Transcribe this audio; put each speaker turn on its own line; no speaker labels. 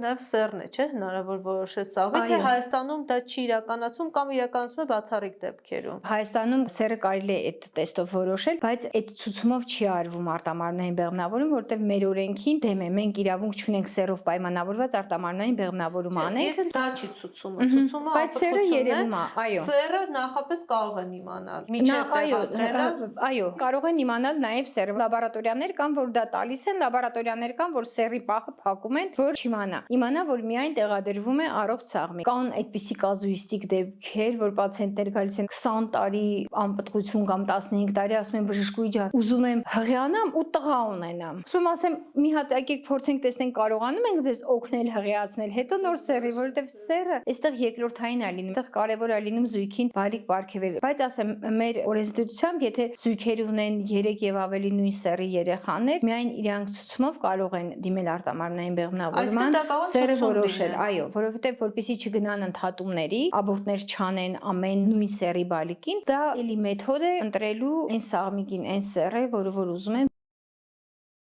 նաև սեռն է, չէ՞, հնարավոր որոշել սաղմի, թե Հայաստանում դա չի իրականացում կամ իրականացում է բացառիկ դեպքերում։
Հայաստանում սեռը կարելի է այդ տեստով որոշել, բայց այդ ցուցումով չի արվում արտամարմնային բեղմնավորում, որտեղ մեր օրենքին դեմ է։ Մենք իրավունք չունենք սեռով պայմանավորված արտամարմնային բեղմնավորում անենք։
Եթե դա չի ցուցումը, ցուցումը
բայց սեռը երևում է, այո։
Սեռը նախապես կարող են իմանալ։ Միջև
Այո, կարող են իմանալ նաև սեռը։ Լաբորատորիաներ կան, որ դա տալիս են, լաբորատորիաներ կան, որ սեռի պահը փակում են, որ չիմանա։ Իմանա, որ միայն տեղադրվում է առողջ սաղմի։ Կան այդպիսի կազուիստիկ դեպքեր, որ պացիենտներ գալիս են 20 տարի անպտղություն կամ 15 տարի, ասում են բժշկուհի ջան, ուզում եմ հղիանամ ու տղա ունենամ։ Ասում եմ, ասեմ, մի հատ եկեք փորձենք տեսնենք կարողանում ենք ձեզ օգնել հղիացնել, հետո նոր սեռի, որովհետև սեռը այստեղ երկրորդային է լինում, այստեղ կարևոր է լինում զույգին բալիկ պարգևել։ Բայց ասեմ, մեր օրենսդրությամբ, եթե զույգեր ունեն 3 եւ ավելի նույն սեռի երեխաներ, միայն իրանք ցուցումով կարող են դիմել արտամարմնային բեղմնավորման, սեռը որոշել, այո, որովհետև որպեսզի չգնան ընդհատումների, աբորտներ չանեն ամեն նույն սեռի բալիկին, դա էլի մեթոդ է ընտրելու այն սաղմիկին, այն սեռը, որը որ ուզում են